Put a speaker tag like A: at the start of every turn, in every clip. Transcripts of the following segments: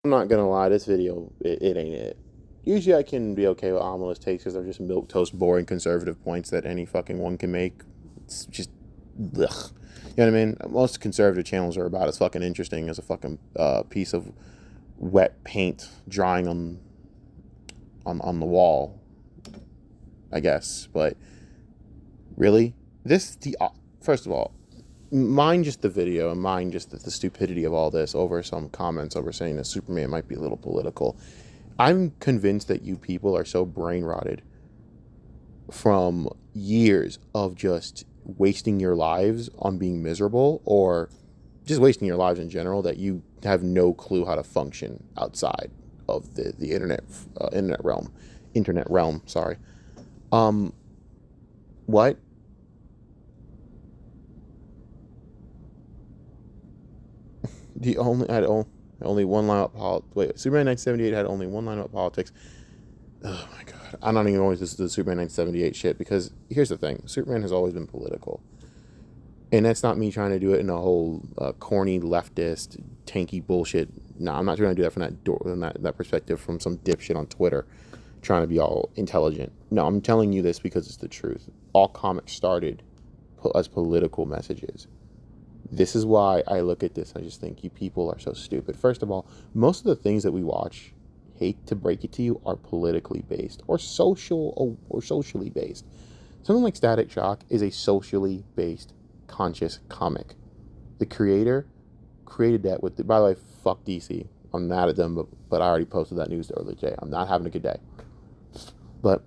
A: I'm not gonna lie, this video, it ain't it. Usually I can be okay with ominous takes because they're just milquetoast, boring, conservative points that any fucking one can make. It's just, ugh. You know what I mean? Most conservative channels are about as fucking interesting as a fucking piece of wet paint drying on the wall, I guess. But really, first of all, mind just the video and mind just the stupidity of all this over some comments over saying that Superman might be a little political. I'm convinced that you people are so brain rotted from years of just wasting your lives on being miserable or just wasting your lives in general that you have no clue how to function outside of the internet realm. Sorry. Um, what? The only I had only one line about politics. Wait, Superman 1978 had only one line about politics. Oh my god, I'm not even going to listen to the Superman 1978 shit because here's the thing: Superman has always been political, and that's not me trying to do it in a whole corny leftist tanky bullshit. No, I'm not trying to do that from that perspective from some dipshit on Twitter trying to be all intelligent. No, I'm telling you this because it's the truth. All comics started as political messages. This is why I look at this. I just think you people are so stupid. First of all, most of the things that we watch, hate to break it to you, are politically based or socially based. Something like Static Shock is a socially based conscious comic. The creator created that with, by the way, fuck DC. I'm mad at them, but I already posted that news the other day. I'm not having a good day. But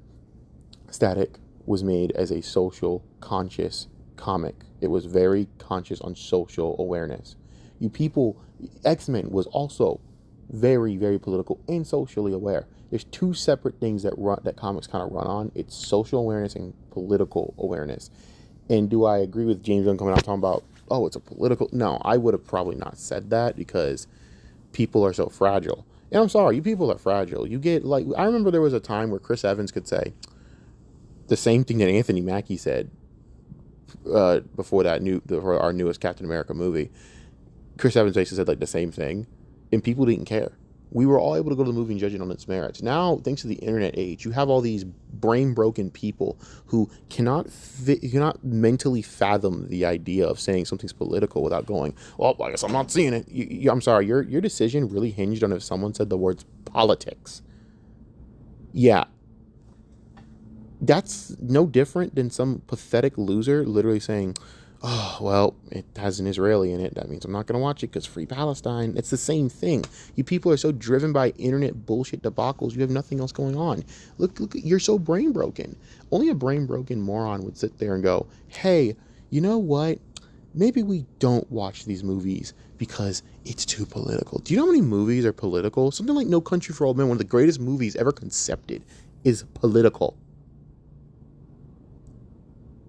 A: Static was made as a social conscious comic. It was very conscious on social awareness. You people, X-Men was also very, very political and socially aware. There's two separate things that comics kind of run on. It's social awareness and political awareness. And do I agree with James Gunn coming out talking about, oh, it's a political? No, I would have probably not said that because people are so fragile. And I'm sorry, you people are fragile. You get like, I remember there was a time where Chris Evans could say the same thing that Anthony Mackie said before for our newest Captain America movie. Chris Evans basically said like the same thing, and people didn't care. We were all able to go to the movie and judge it on its merits. Now, thanks to the internet age, you have all these brain broken people who cannot mentally fathom the idea of saying something's political without going, well, I guess I'm not seeing it. I'm sorry, your decision really hinged on if someone said the words politics. Yeah, that's no different than some pathetic loser literally saying, oh, well, it has an Israeli in it. That means I'm not going to watch it because free Palestine. It's the same thing. You people are so driven by internet bullshit debacles. You have nothing else going on. Look, you're so brain broken. Only a brain broken moron would sit there and go, hey, you know what? Maybe we don't watch these movies because it's too political. Do you know how many movies are political? Something like No Country for Old Men, one of the greatest movies ever concepted, is political.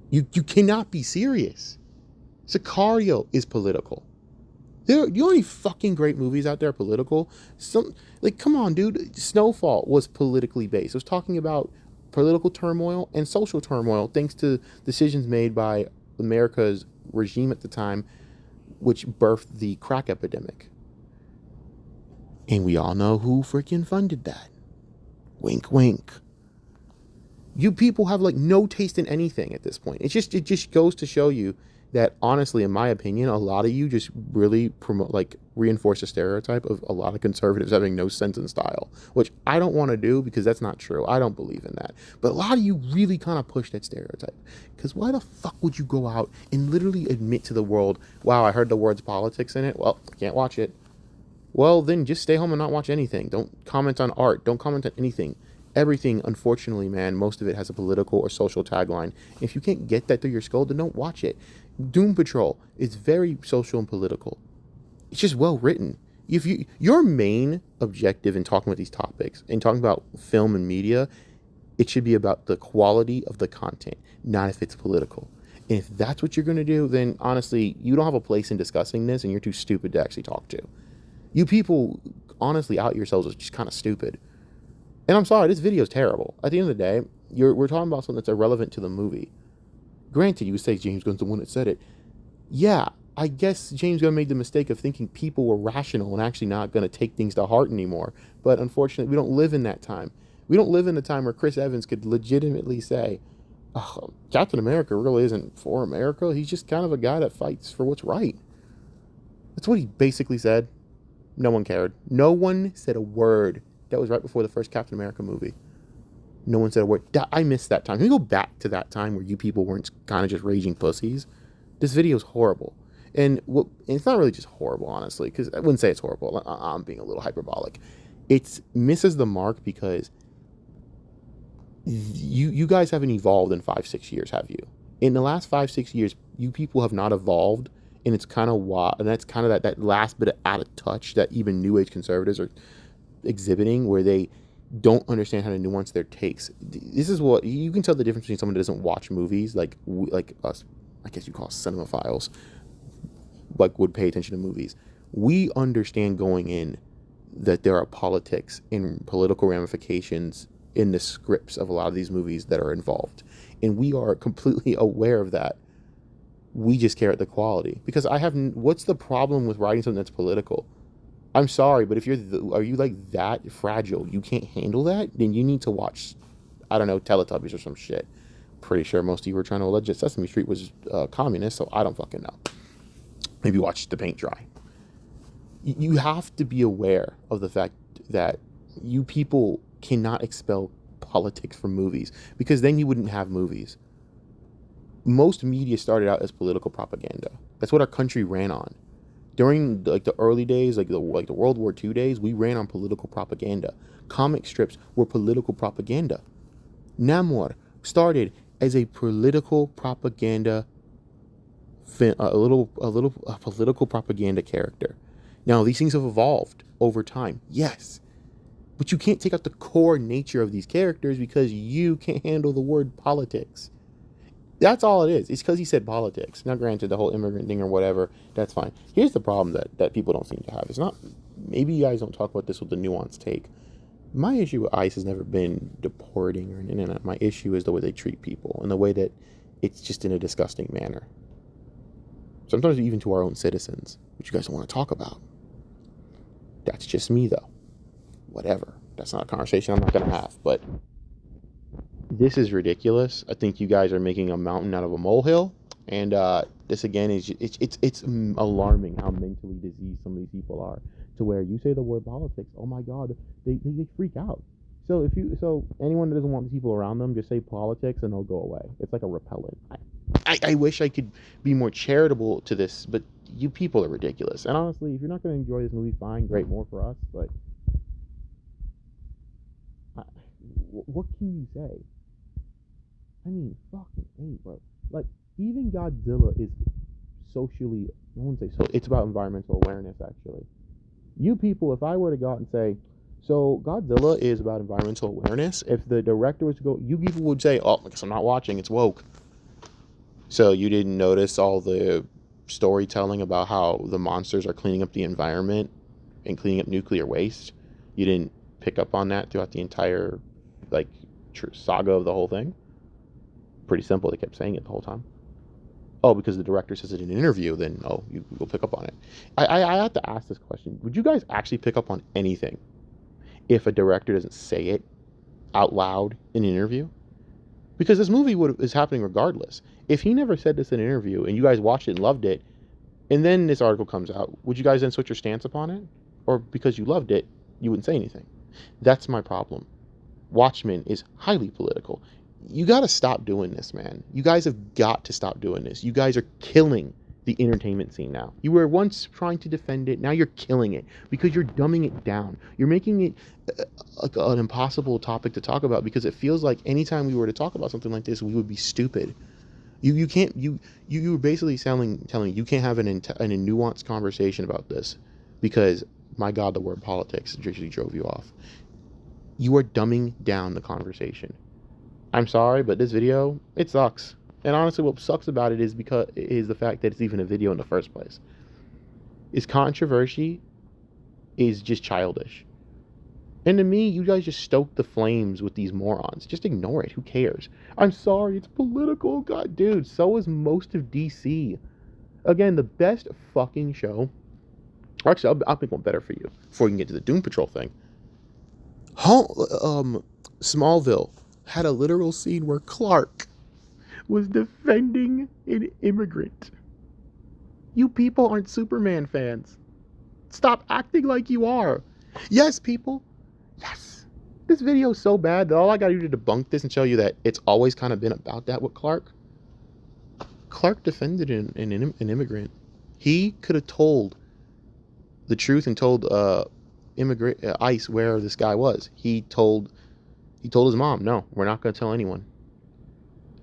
A: You cannot be serious. Sicario is political. The only fucking great movies out there are political. Come on, dude. Snowfall was politically based. It was talking about political turmoil and social turmoil thanks to decisions made by America's regime at the time, which birthed the crack epidemic. And we all know who freaking funded that. Wink, wink. You people have like no taste in anything at this point. It just goes to show you that honestly, in my opinion, a lot of you just really reinforce a stereotype of a lot of conservatives having no sense and style, which I don't want to do because that's not true. I don't believe in that. But a lot of you really kind of push that stereotype. Because why the fuck would you go out and literally admit to the world, wow, I heard the words politics in it. Well, I can't watch it. Well, then just stay home and not watch anything. Don't comment on art. Don't comment on anything. Everything, unfortunately, man, most of it has a political or social tagline. If you can't get that through your skull, then don't watch it. Doom Patrol is very social and political. It's just well written. If your main objective in talking about these topics and talking about film and media, it should be about the quality of the content, not if it's political. And if that's what you're going to do, then honestly, you don't have a place in discussing this and you're too stupid to actually talk to. You people honestly out yourselves as just kind of stupid. And I'm sorry, this video is terrible. At the end of the day, we're talking about something that's irrelevant to the movie. Granted, you would say James Gunn's the one that said it. Yeah, I guess James Gunn made the mistake of thinking people were rational and actually not going to take things to heart anymore. But unfortunately, we don't live in that time. We don't live in a time where Chris Evans could legitimately say, oh, Captain America really isn't for America. He's just kind of a guy that fights for what's right. That's what he basically said. No one cared. No one said a word. That was right before the first Captain America movie. No one said a word. I missed that time. Can we go back to that time where you people weren't kind of just raging pussies? This video is horrible. And it's not really just horrible, honestly, because I wouldn't say it's horrible. I'm being a little hyperbolic. It misses the mark because you guys haven't evolved in 5-6 years, have you? In the last 5-6 years, you people have not evolved, and it's kind of wild, and that's kind of that last bit of out of touch that even New Age conservatives are exhibiting, where they don't understand how to nuance their takes. This is what you can tell the difference between someone that doesn't watch movies, like us. I guess you call us cinemaphiles, like would pay attention to movies. We understand going in that there are politics and political ramifications in the scripts of a lot of these movies that are involved, and we are completely aware of that. We just care at the quality, because what's the problem with writing something that's political? I'm sorry, but if are you like that fragile, you can't handle that, then you need to watch, I don't know, Teletubbies or some shit. Pretty sure most of you were trying to allege that Sesame Street was communist, so I don't fucking know. Maybe watch The Paint Dry. You have to be aware of the fact that you people cannot expel politics from movies, because then you wouldn't have movies. Most media started out as political propaganda. That's what our country ran on. During the early days, like the World War II days, we ran on political propaganda. Comic strips were political propaganda. Namor started as a political propaganda, a political propaganda character. Now, these things have evolved over time, yes, but you can't take out the core nature of these characters because you can't handle the word politics. That's all it is. It's because he said politics. Now, granted, the whole immigrant thing or whatever, that's fine. Here's the problem that people don't seem to have. It's not, maybe you guys don't talk about this with the nuanced take. My issue with ICE has never been deporting or anything. My issue is the way they treat people and the way that it's just in a disgusting manner. Sometimes even to our own citizens, which you guys don't want to talk about. That's just me, though. Whatever. That's not a conversation I'm not going to have, but this is ridiculous. I think you guys are making a mountain out of a molehill, and this again is it's alarming how mentally diseased some of these people are. To where you say the word politics, oh my God, they freak out. So anyone that doesn't want people around them, just say politics and they'll go away. It's like a repellent. I wish I could be more charitable to this, but you people are ridiculous. And honestly, if you're not going to enjoy this movie, fine, great, more for us. But what can you say? I mean, fucking A, bro. Like, even Godzilla is socially, I wouldn't say so, it's about environmental awareness, actually. You people, if I were to go out and say, so Godzilla is about environmental awareness, if the director was to go, you people would say, oh, I guess I'm not watching, it's woke. So you didn't notice all the storytelling about how the monsters are cleaning up the environment and cleaning up nuclear waste? You didn't pick up on that throughout the entire, like, saga of the whole thing? Pretty simple, they kept saying it the whole time. Oh, because the director says it in an interview, then, oh, you will pick up on it. I have to ask this question. Would you guys actually pick up on anything if a director doesn't say it out loud in an interview? Because this movie is happening regardless. If he never said this in an interview and you guys watched it and loved it, and then this article comes out, would you guys then switch your stance upon it? Or because you loved it, you wouldn't say anything? That's my problem. Watchmen is highly political. You got to stop doing this, man. You guys have got to stop doing this. You guys are killing the entertainment scene now. You were once trying to defend it. Now you're killing it because you're dumbing it down. You're making it an impossible topic to talk about because it feels like anytime we were to talk about something like this, we would be stupid. You can't, you were basically telling me you can't have a nuanced conversation about this because, my God, the word politics literally drove you off. You are dumbing down the conversation. I'm sorry, but this video, it sucks. And honestly, what sucks about it is the fact that it's even a video in the first place. Its controversy is just childish. And to me, you guys just stoke the flames with these morons. Just ignore it. Who cares? I'm sorry, it's political. God, dude, so is most of DC. Again, the best fucking show. Actually, I'll make one better for you before we can get to the Doom Patrol thing. Smallville had a literal scene where Clark was defending an immigrant. You people aren't Superman fans. Stop acting like you are. Yes, people. Yes. This video is so bad that all I gotta do to debunk this and show you that it's always kind of been about that with Clark. Clark defended an immigrant. He could have told the truth and told ICE where this guy was. He told his mom, no, we're not going to tell anyone.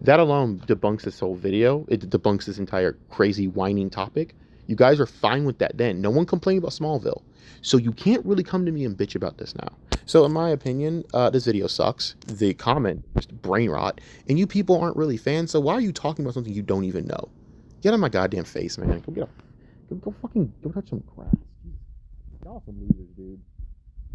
A: That alone debunks this whole video. It debunks this entire crazy whining topic. You guys are fine with that then. No one complained about Smallville. So you can't really come to me and bitch about this now. So in my opinion, this video sucks. The comment, just brain rot. And you people aren't really fans, so why are you talking about something you don't even know? Get on my goddamn face, man. Go touch some grass. Y'all some losers, dude.